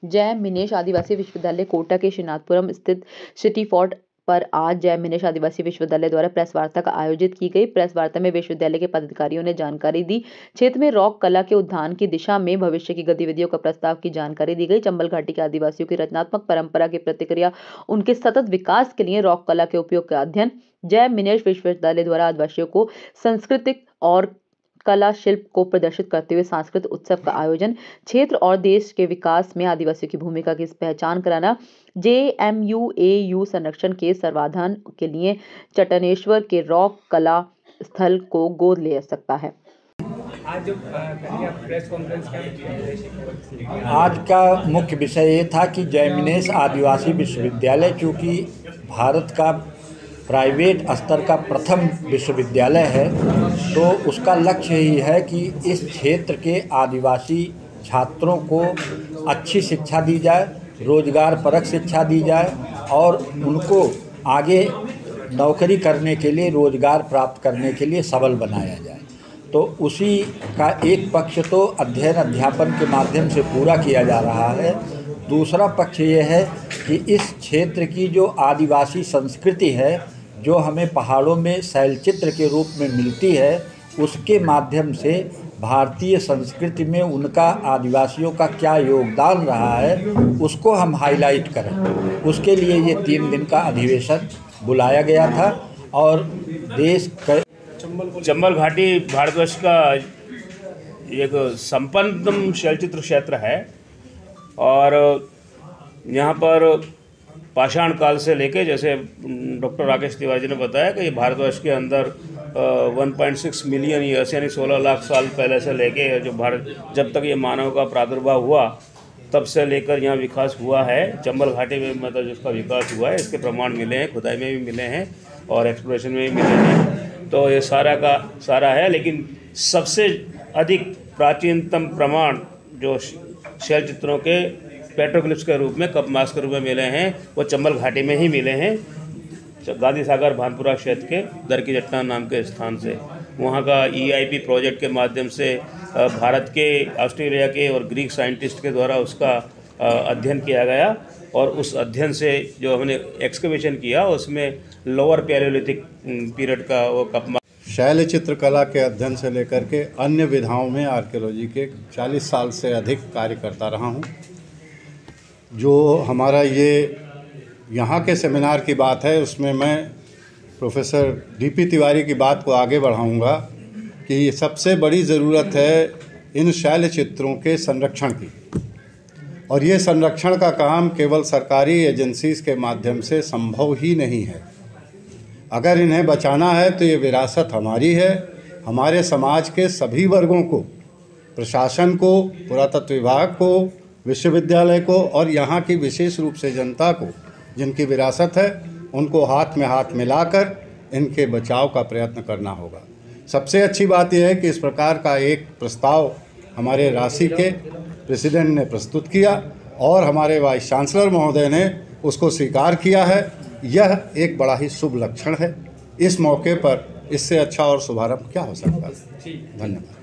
जय मिनेश आदिवासी विश्वविद्यालय कोटा के श्रीनाथपुरम स्थित सिटी फोर्ट पर आज जय मिनेश आदिवासी विश्वविद्यालय द्वारा प्रेस वार्ता का आयोजित की गई। प्रेस वार्ता में विश्वविद्यालय के पदाधिकारियों ने जानकारी दी। क्षेत्र में रॉक कला के उत्थान की दिशा में भविष्य की गतिविधियों का प्रस्ताव की जानकारी दी गई। चंबल घाटी के आदिवासियों की रचनात्मक परंपरा की प्रतिक्रिया, उनके सतत विकास के लिए रॉक कला के उपयोग का अध्ययन। जय मिनेश विश्वविद्यालय द्वारा आदिवासियों को सांस्कृतिक और कला शिल्प को प्रदर्शित करते हुए सांस्कृतिक उत्सव का आयोजन। क्षेत्र और देश के विकास में आदिवासियों की भूमिका की पहचान कराना। JMUAU संरक्षण के सर्वाधान के लिए चट्टनेश्वर के रॉक कला स्थल को गोद ले सकता है। आज प्रेस कॉन्फ्रेंस आज का मुख्य विषय ये था कि जय मिनेश आदिवासी विश्वविद्यालय चूँकि भारत का प्राइवेट स्तर का प्रथम विश्वविद्यालय है, तो उसका लक्ष्य ही है कि इस क्षेत्र के आदिवासी छात्रों को अच्छी शिक्षा दी जाए, रोजगार परक शिक्षा दी जाए और उनको आगे नौकरी करने के लिए, रोजगार प्राप्त करने के लिए सबल बनाया जाए। तो उसी का एक पक्ष तो अध्ययन अध्यापन के माध्यम से पूरा किया जा रहा है। दूसरा पक्ष ये है कि इस क्षेत्र की जो आदिवासी संस्कृति है, जो हमें पहाड़ों में शैलचित्र के रूप में मिलती है, उसके माध्यम से भारतीय संस्कृति में उनका आदिवासियों का क्या योगदान रहा है, उसको हम हाईलाइट करें। उसके लिए ये 3 दिन का अधिवेशन बुलाया गया था और देश चंबल घाटी भारतवर्ष का एक संपन्नतम शैलचित्र क्षेत्र है और यहाँ पर पाषाण काल से लेके, जैसे डॉक्टर राकेश तिवारी जी ने बताया कि ये भारतवर्ष के अंदर 1.6 मिलियन ईयर्स यानी 16 लाख साल पहले से लेके जब तक ये मानव का प्रादुर्भाव हुआ तब से लेकर यहाँ विकास हुआ है। चंबल घाटी में मतलब जिसका विकास हुआ है, इसके प्रमाण मिले हैं, खुदाई में भी मिले हैं और एक्सप्लोरेशन में भी मिले हैं। तो ये सारा का सारा है, लेकिन सबसे अधिक प्राचीनतम प्रमाण जो शैल चित्रों के पेट्रोग्लिफ्स के रूप में, कप मास के रूप में मिले हैं, वो चंबल घाटी में ही मिले हैं। गांधी सागर भानपुरा क्षेत्र के दर की चट्टान नाम के स्थान से वहाँ का EIP प्रोजेक्ट के माध्यम से भारत के, ऑस्ट्रेलिया के और ग्रीक साइंटिस्ट के द्वारा उसका अध्ययन किया गया और उस अध्ययन से जो हमने एक्सकवेशन किया उसमें लोअर पैलियोलिथिक पीरियड का वो कप शैल चित्रकला के अध्ययन से लेकर के अन्य विधाओं में आर्कियोलॉजी के 40 साल से अधिक कार्य करता रहा हूँ। जो हमारा ये यहाँ के सेमिनार की बात है, उसमें मैं प्रोफेसर DP तिवारी की बात को आगे बढ़ाऊँगा कि सबसे बड़ी ज़रूरत है इन शैल चित्रों के संरक्षण की, और ये संरक्षण का काम केवल सरकारी एजेंसीज़ के माध्यम से संभव ही नहीं है। अगर इन्हें बचाना है तो ये विरासत हमारी है। हमारे समाज के सभी वर्गों को, प्रशासन को, पुरातत्व विभाग को, विश्वविद्यालय को और यहाँ की विशेष रूप से जनता को, जिनकी विरासत है, उनको हाथ में हाथ मिलाकर इनके बचाव का प्रयत्न करना होगा। सबसे अच्छी बात यह है कि इस प्रकार का एक प्रस्ताव हमारे राशि के प्रेसिडेंट ने प्रस्तुत किया और हमारे वाइस चांसलर महोदय ने उसको स्वीकार किया है। यह एक बड़ा ही शुभ लक्षण है। इस मौके पर इससे अच्छा और शुभारंभ क्या हो सकता है। धन्यवाद।